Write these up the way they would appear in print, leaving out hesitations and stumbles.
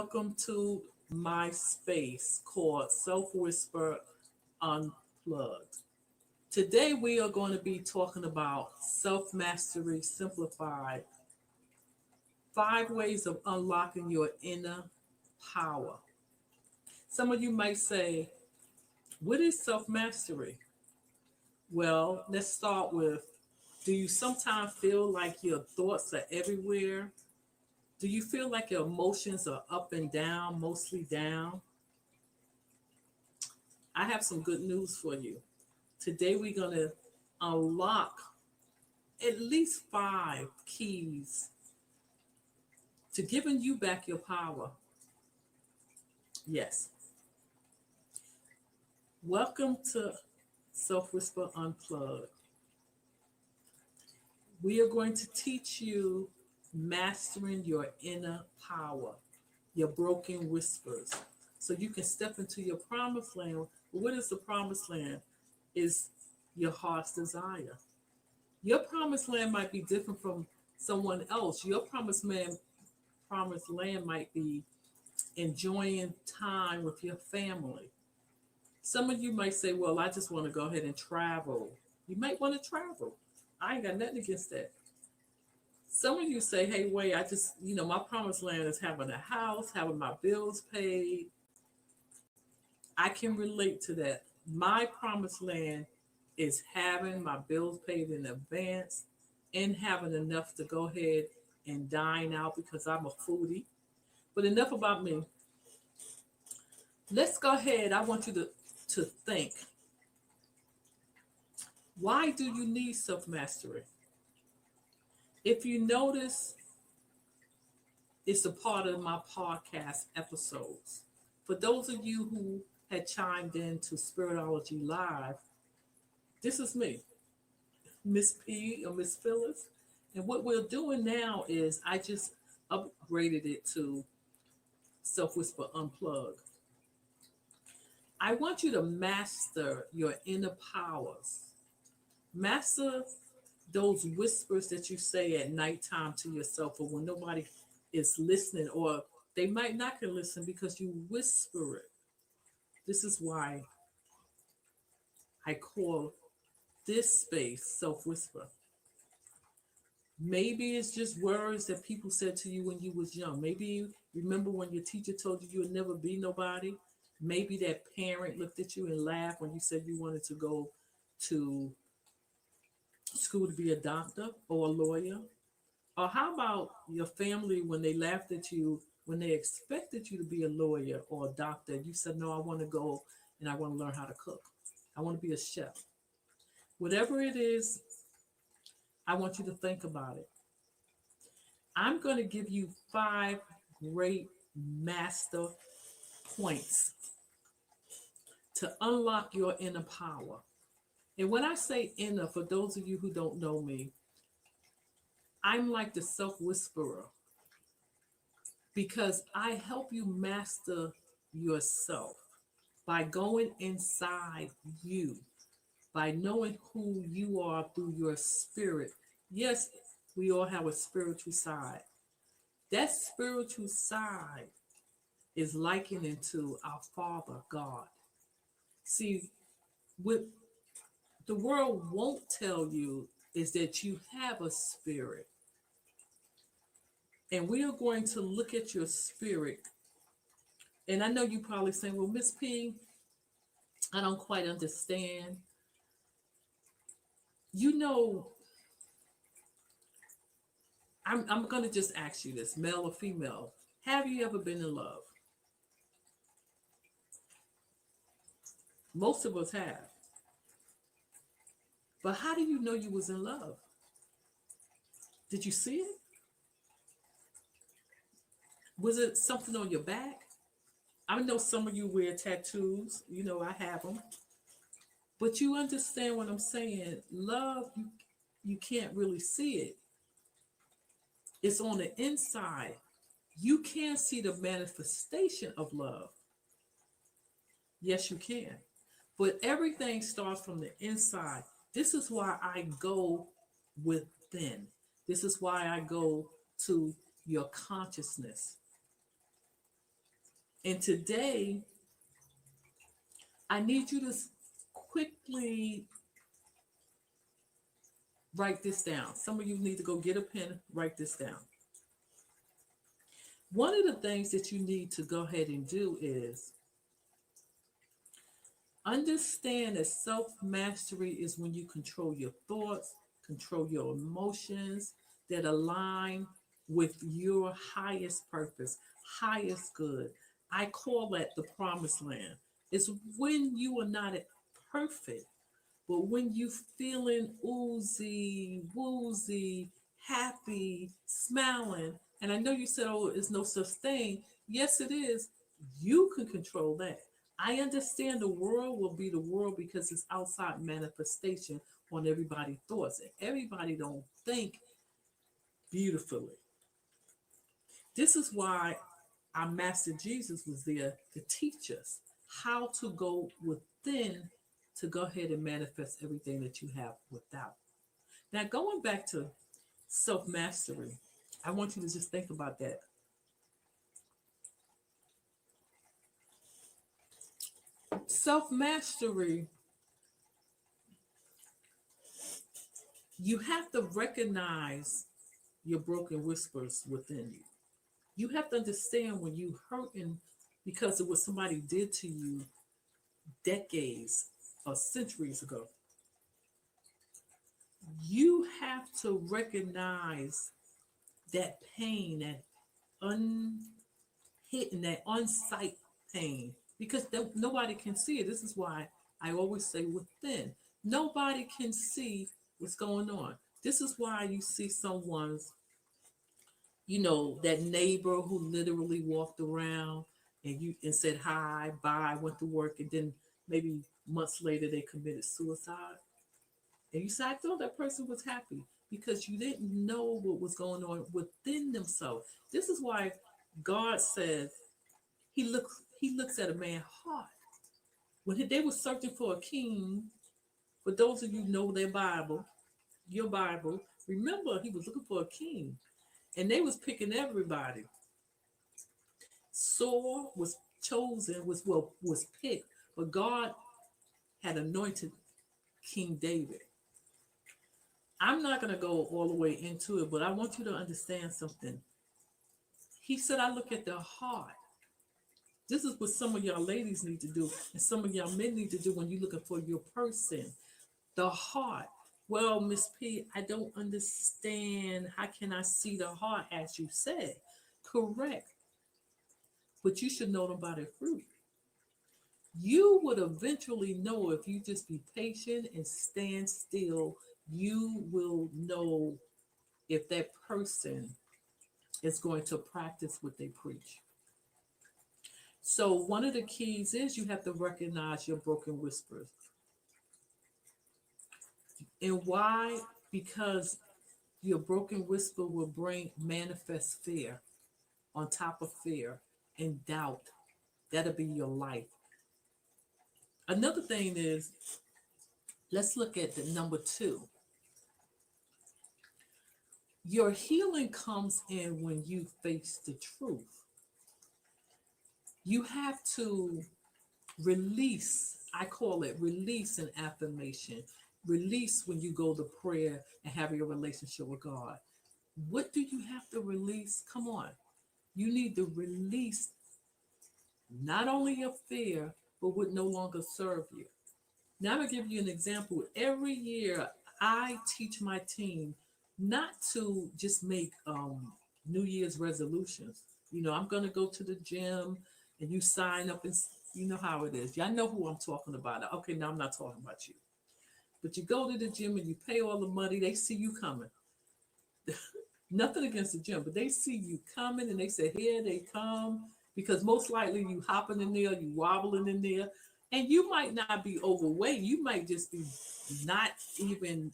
welcome to my space called Self Whisper Unplugged. Today, we are going to be talking about self mastery simplified, 5 ways of unlocking your inner power. Some of you might say, what is self mastery? Well, let's start with, do you sometimes feel like your thoughts are everywhere? Do you feel like your emotions are up and down, mostly down? I have some good news for you. Today we're going to unlock at least 5 keys to giving you back your power. Yes. Welcome to Self Whisper Unplugged. We are going to teach you mastering your inner power, your broken whispers, so you can step into your promised land. What is the promised land? Is your heart's desire. Your promised land might be different from someone else. Your promised land might be enjoying time with your family. Some of you might say, well, I just want to go ahead and travel. You might want to travel. I ain't got nothing against that. Some of you say, hey, wait, my promised land is having a house, having my bills paid. I can relate to that. My promised land is having my bills paid in advance and having enough to go ahead and dine out because I'm a foodie. But enough about me. Let's go ahead. I want you to think. Why do you need self-mastery? If you notice, it's a part of my podcast episodes. For those of you who had chimed in to Spiritology Live, this is me, Miss P or Miss Phyllis. And what we're doing now is I just upgraded it to Self Whisper Unplugged. I want you to master your inner powers. Master those whispers that you say at nighttime to yourself or when nobody is listening, or they might not can listen because you whisper it. This is why I call this space self whisper. Maybe it's just words that people said to you when you was young. Maybe you remember when your teacher told you you would never be nobody. Maybe that parent looked at you and laughed when you said you wanted to go to school to be a doctor or a lawyer. Or how about your family when they laughed at you when they expected you to be a lawyer or a doctor? You said, no, I want to go and I want to learn how to cook. I want to be a chef. Whatever it is, I want you to think about it. I'm going to give you 5 great master points to unlock your inner power. And when I say inner, for those of you who don't know me, I'm like the self whisperer because I help you master yourself by going inside you, by knowing who you are through your spirit. Yes, we all have a spiritual side. That spiritual side is likened to our Father God. See, what the world won't tell you is that you have a spirit. And we are going to look at your spirit. And I know you probably saying, well, Miss P, I don't quite understand. You know, I'm going to just ask you this, male or female. Have you ever been in love? Most of us have. But how do you know you was in love? Did you see it? Was it something on your back? I know some of you wear tattoos. You know, I have them. But you understand what I'm saying. Love, you can't really see it. It's on the inside. You can't see the manifestation of love. Yes, you can. But everything starts from the inside. This is why I go within. This is why I go to your consciousness. And today, I need you to quickly write this down. Some of you need to go get a pen, write this down. One of the things that you need to go ahead and do is understand that self mastery is when you control your thoughts, control your emotions that align with your highest purpose, highest good. I call that the promised land. It's when you are not perfect, but when you feeling oozy, woozy, happy, smiling, and I know you said, oh, it's no such thing. Yes, it is. You can control that. I understand the world will be the world because it's outside manifestation on everybody's thoughts. And everybody don't think beautifully. This is why our Master Jesus was there to teach us how to go within to go ahead and manifest everything that you have without. Now, going back to self mastery, I want you to just think about that. Self mastery, you have to recognize your broken whispers within you. You have to understand when you hurting because of what somebody did to you decades or centuries ago. You have to recognize that pain, that unhidden, that unsight pain, because nobody can see it. This is why I always say within. Nobody can see what's going on. This is why you see someone's, that neighbor who literally walked around and said hi, bye, went to work, and then maybe months later they committed suicide. And you said, I thought that person was happy because you didn't know what was going on within themselves. This is why God says he looks at a man's heart. When they were searching for a king, for those of you who know their Bible, your Bible, remember he was looking for a king. And they was picking everybody. Saul was chosen, was picked, but God had anointed King David. I'm not going to go all the way into it, but I want you to understand something. He said, I look at the heart. This is what some of y'all ladies need to do, and some of y'all men need to do when you're looking for your person. The heart. Well, Miss P, I don't understand. How can I see the heart as you said? Correct. But you should know them by their fruit. You would eventually know if you just be patient and stand still. You will know if that person is going to practice what they preach. So, one of the keys is you have to recognize your broken whispers. And why? Because your broken whisper will bring manifest fear on top of fear and doubt. That'll be your life. Another thing is, let's look at the number two. Your healing comes in when you face the truth. You have to release, I call it release an affirmation. Release when you go to prayer and have your relationship with God. What do you have to release? Come on. You need to release not only your fear, but what no longer serve you. Now I'm gonna give you an example. Every year I teach my team not to just make New Year's resolutions. I'm gonna go to the gym and you sign up and you know how it is. Y'all know who I'm talking about. Okay, now I'm not talking about you. But you go to the gym and you pay all the money, they see you coming. Nothing against the gym, but they see you coming and they say, here they come. Because most likely you hopping in there, you wobbling in there, and you might not be overweight. You might just be not even,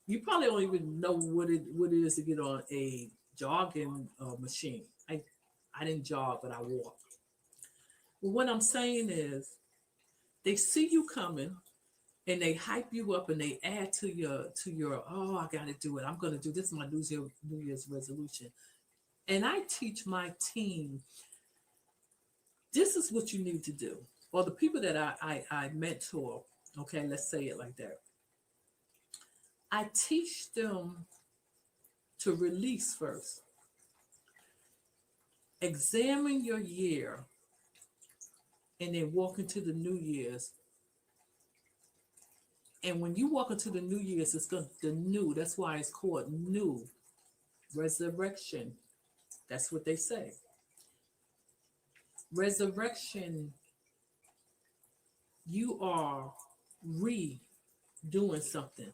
you probably don't even know what it is to get on a jogging machine. I didn't jog, but I walk. But what I'm saying is they see you coming and they hype you up and they add to your oh, I gotta do it. I'm gonna do this is my New Year's resolution. And I teach my team This is what you need to do. Or the people that I mentor, okay, let's say it like that. I teach them to release first. Examine your year and then walk into the New Year's. And when you walk into the New Year's, it's going the new. That's why it's called new resurrection. That's what they say. Resurrection, you are redoing something.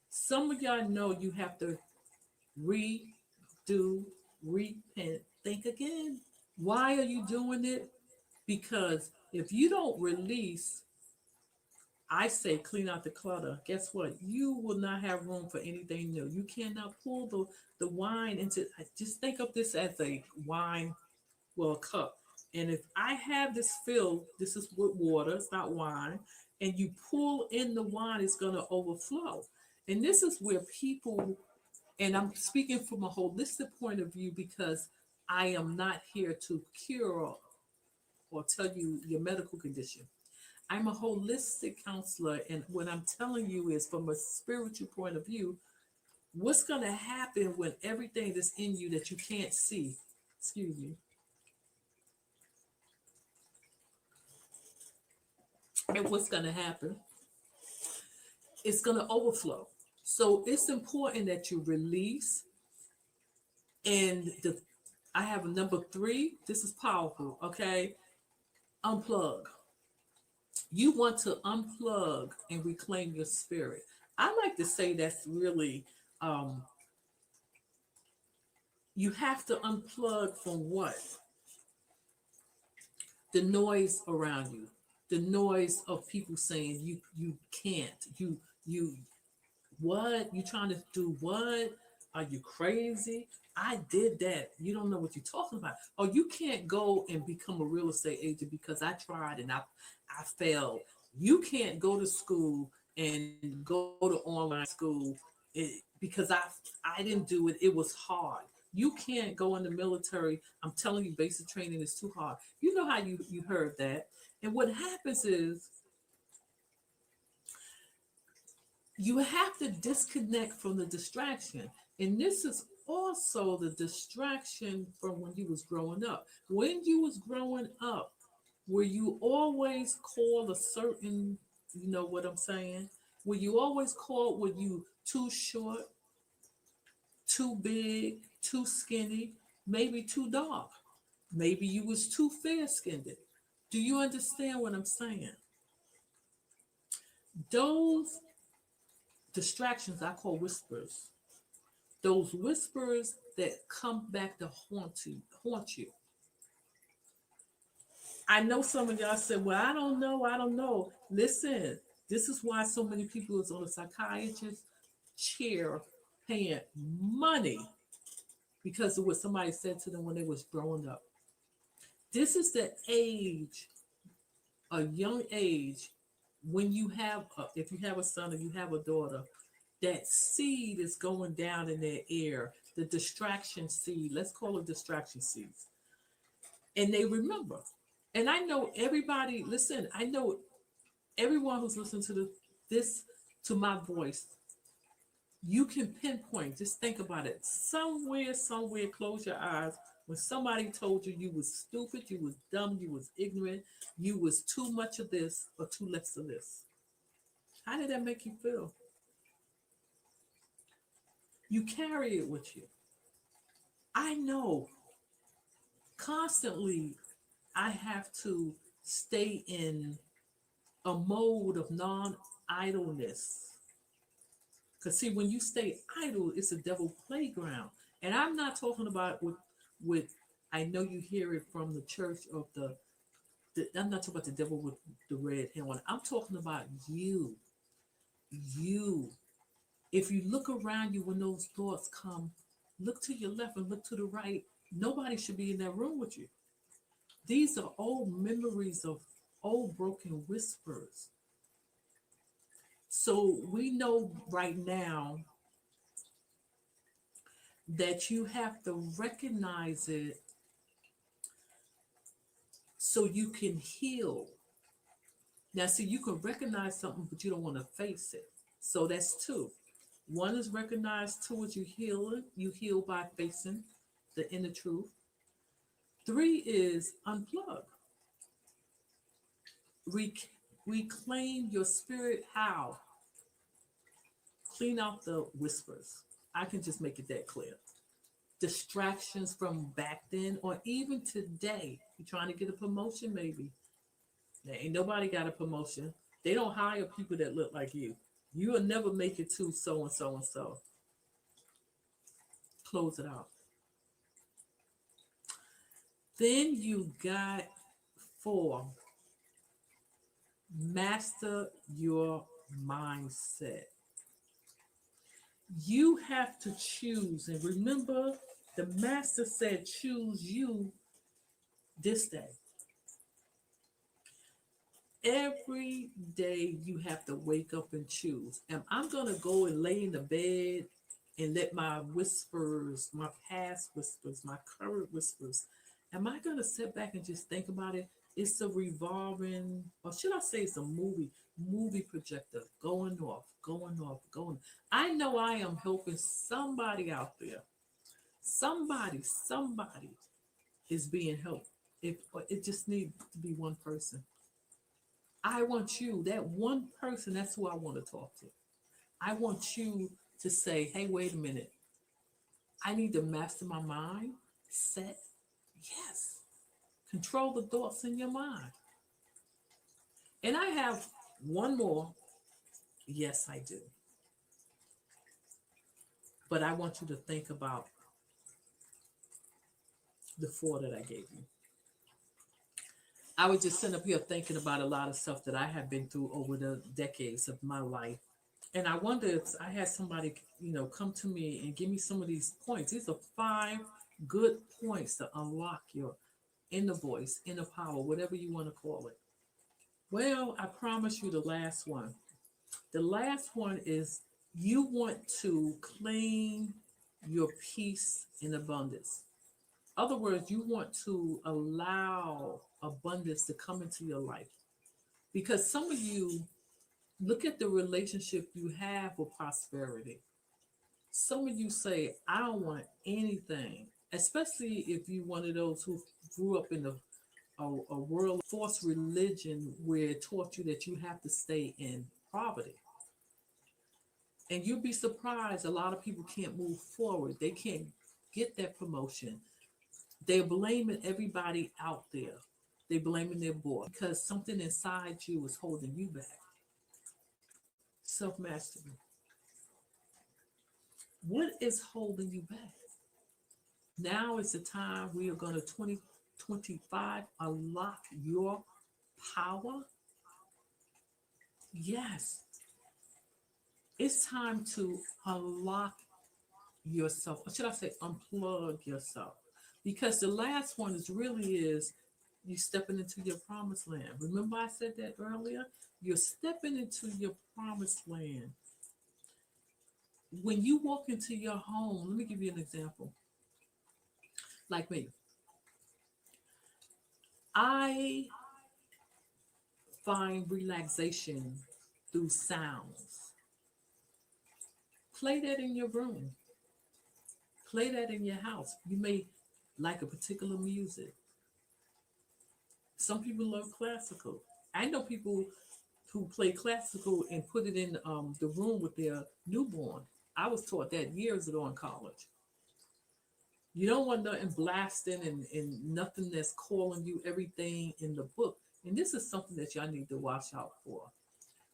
Some of y'all know you have to redo, repent, think again. Why are you doing it? Because if you don't release, I say clean out the clutter. Guess what? You will not have room for anything new. You cannot pull the wine into, just think of this as a wine, well, a cup. And if I have this filled, this is with water, it's not wine, and you pull in the wine, it's going to overflow. And this is where people, and I'm speaking from a holistic point of view because I am not here to cure or tell you your medical condition. I'm a holistic counselor, and what I'm telling you is from a spiritual point of view, what's going to happen when everything that's in you that you can't see, excuse me, and what's going to happen, it's going to overflow. So it's important that you release. And I have a number three. This is powerful. Okay, unplug. You want to unplug and reclaim your spirit. I like to say that's really, um, you have to unplug from what? The noise around you, the noise of people saying you can't, you what? You trying to do what? Are you crazy? I did that. You don't know what you're talking about. Or you can't go and become a real estate agent because I tried and I failed. You can't go to school and go to online school because I didn't do it. It was hard. You can't go in the military. I'm telling you, basic training is too hard. You know how you heard that. And what happens is you have to disconnect from the distraction. And this is also the distraction from when you was growing up. When you was growing up, were you always called a certain, you know what I'm saying? Were you always called, were you too short, too big, too skinny, maybe too dark? Maybe you was too fair-skinned. Do you understand what I'm saying? Those distractions I call whispers. Those whispers that come back to haunt you. I know some of y'all said, well, I don't know. Listen, this is why so many people is on a psychiatrist chair paying money because of what somebody said to them when they was growing up. This is the age, a young age, when you have, if you have a son or you have a daughter, that seed is going down in their ear, the distraction seed, let's call it distraction seeds. And they remember. And I know everybody, listen, I know everyone who's listening to this, to my voice, you can pinpoint, just think about it. Somewhere, close your eyes. When somebody told you you was stupid, you was dumb, you was ignorant, you was too much of this or too less of this. How did that make you feel? You carry it with you. I know constantly I have to stay in a mode of non idleness. Because, see, when you stay idle, it's a devil playground. And I'm not talking about with I know you hear it from the church of I'm not talking about the devil with the red hair on. I'm talking about you. You. If you look around you when those thoughts come, look to your left and look to the right. Nobody should be in that room with you. These are old memories of old broken whispers. So we know right now that you have to recognize it so you can heal. Now, see, you can recognize something, but you don't want to face it. So that's two. One is recognize, two is you heal it. You heal by facing the inner truth. Three is unplug. Re- reclaim your spirit. How? Clean out the whispers. I can just make it that clear. Distractions from back then or even today. You're trying to get a promotion, maybe. There ain't nobody got a promotion. They don't hire people that look like you. You will never make it to so and so and so. Close it out. Then you got four, master your mindset. You have to choose. And remember, the master said, choose you this day. Every day you have to wake up and choose. And I'm going to go and lay in the bed and let my whispers, my past whispers, my current whispers, am I going to sit back and just think about it? It's a revolving, or should I say it's a movie projector going off, going off, going. I know I am helping somebody out there. Somebody is being helped. If it just needs to be one person. I want you, that one person, that's who I want to talk to. I want you to say, hey, wait a minute. I need to master my mind, set, yes. Control the thoughts in your mind. And I have one more. Yes, I do. But I want you to think about the four that I gave you. I was just sitting up here thinking about a lot of stuff that I have been through over the decades of my life. And I wonder if I had somebody, come to me and give me some of these points. These are five good points to unlock your inner voice, inner power, whatever you want to call it. Well, I promise you the last one. The last one is you want to claim your peace in abundance. Other words, you want to allow abundance to come into your life. Because some of you look at the relationship you have with prosperity. Some of you say, I don't want anything, especially if you're one of those who grew up in a world of forced religion where it taught you that you have to stay in poverty. And you'll be surprised a lot of people can't move forward. They can't get that promotion. They're blaming everybody out there. They're blaming their boss because something inside you is holding you back. Self mastery. What is holding you back? Now is the time we are going to 2025 unlock your power. Yes, it's time to unlock yourself. Or should I say unplug yourself? Because the last one is you stepping into your promised land. Remember I said that earlier? You're stepping into your promised land. When you walk into your home, let me give you an example. Like me, I find relaxation through sounds. Play that in your room. Play that in your house. You may like a particular music. Some people love classical. I know people who play classical and put it in the room with their newborn. I was taught that years ago in college. You don't want nothing blasting and nothing that's calling you everything in the book. And this is something that y'all need to watch out for.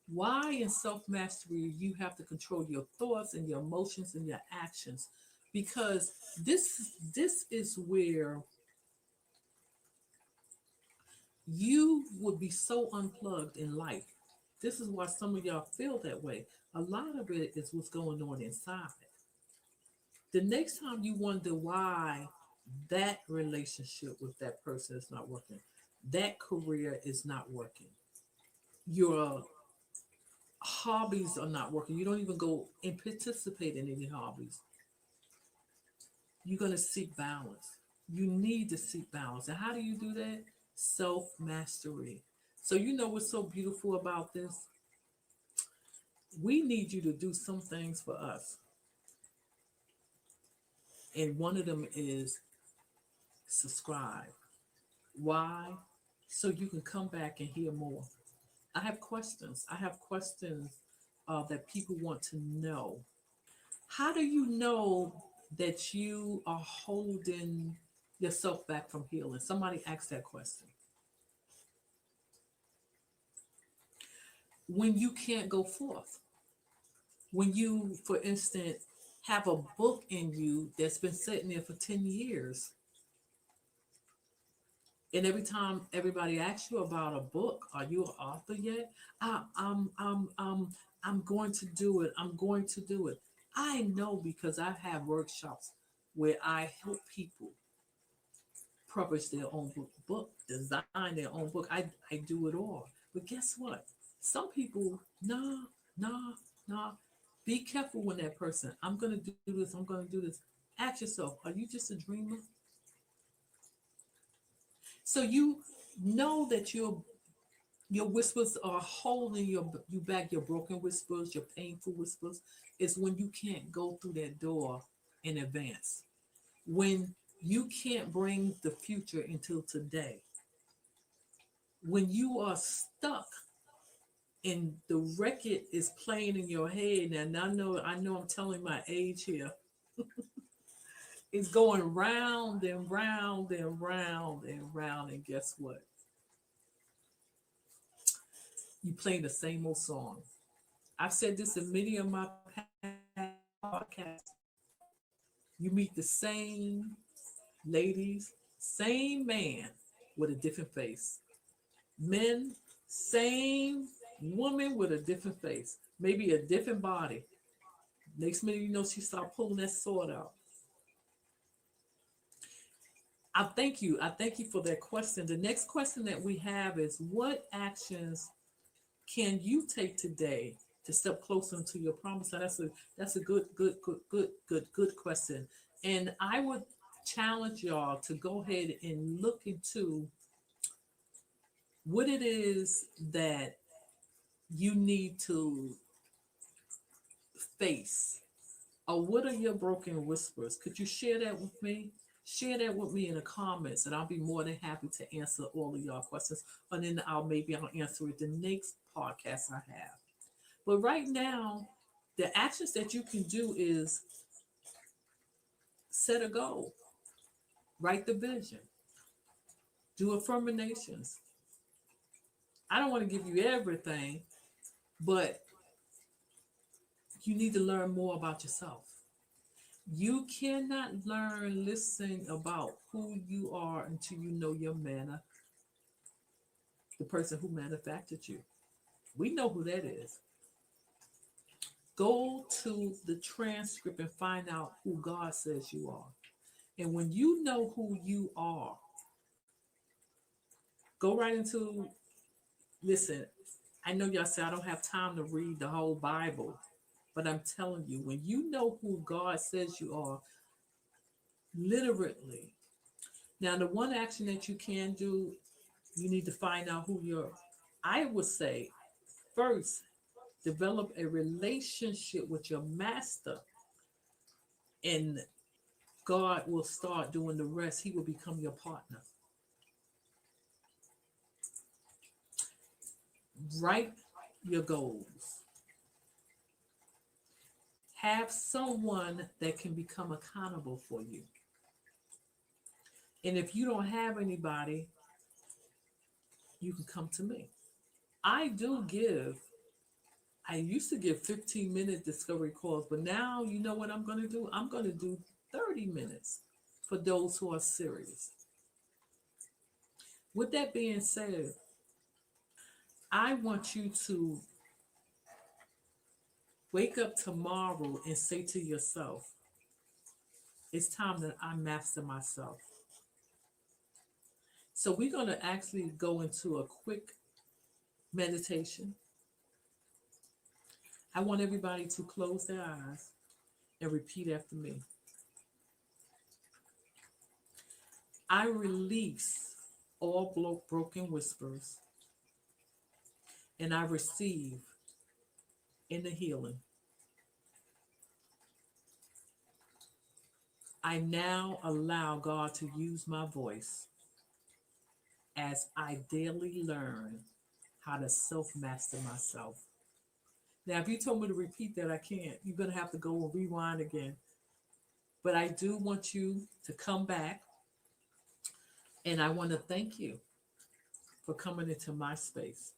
Why in self mastery you have to control your thoughts and your emotions and your actions? Because this is where you would be so unplugged in life. This is why some of y'all feel that way. A lot of it is what's going on inside. The next time you wonder why that relationship with that person is not working, that career is not working, your hobbies are not working, you don't even go and participate in any hobbies, you're going to seek balance. You need to seek balance. And how do you do that? self mastery. So, you know what's so beautiful about this? We need you to do some things for us. And one of them is subscribe. Why? So you can come back and hear more. I have questions. I have questions that people want to know. How do you know that you are holding yourself back from healing? Somebody asked that question. When you can't go forth, when you, for instance, have a book in you that's been sitting there for 10 years, and every time everybody asks you about a book, are you an author yet? I, I'm, I'm, I'm, I'm going to do it. I'm going to do it. I know because I've had workshops where I help people publish their own book, design their own book. I do it all. But guess what? Some people, nah, nah, nah. Be careful when that person, I'm going to do this, I'm going to do this. Ask yourself, are you just a dreamer? So you know that your whispers are holding you back, your broken whispers, your painful whispers, is when you can't go through that door in advance. When you can't bring the future until today. When you are stuck and the record is playing in your head, and I know I'm telling my age here, it's going round and round and round and round, and guess what? You play the same old song. I've said this in many of my podcasts. You meet the same ladies, same man with a different face. Men, same woman with a different face, maybe a different body. Next minute, you know, she start pulling that sword out. I thank you. I thank you for that question. The next question that we have is, what actions can you take today to step closer into your promise? Now, that's a good question. And I would challenge y'all to go ahead and look into what it is that you need to face, or what are your broken whispers? Could you share that with me? Share that with me in the comments, and I'll be more than happy to answer all of y'all questions. And then I'll answer it the next podcast I have. But right now, the actions that you can do is set a goal, write the vision, do affirmations. I don't want to give you everything, but you need to learn more about yourself. You cannot learn listening about who you are until you know your manner, the person who manufactured you. We know who that is. Go to the transcript and find out who God says you are. And when you know who you are, go right into, listen, I know y'all say I don't have time to read the whole Bible, but I'm telling you, when you know who God says you are, literally. Now, the one action that you can do, you need to find out who you're. I would say, first, develop a relationship with your master, and God will start doing the rest. He will become your partner. Write your goals. Have someone that can become accountable for you. And if you don't have anybody, you can come to me. I do give, I used to give 15-minute discovery calls, but now you know what I'm going to do? I'm going to do 30 minutes for those who are serious. With that being said, I want you to wake up tomorrow and say to yourself, it's time that I master myself. So we're going to actually go into a quick meditation. I want everybody to close their eyes and repeat after me. I release all broken whispers, and I receive inner healing. I now allow God to use my voice as I daily learn how to self master myself. Now, if you told me to repeat that, I can't. You're going to have to go and rewind again. But I do want you to come back, and I want to thank you for coming into my space.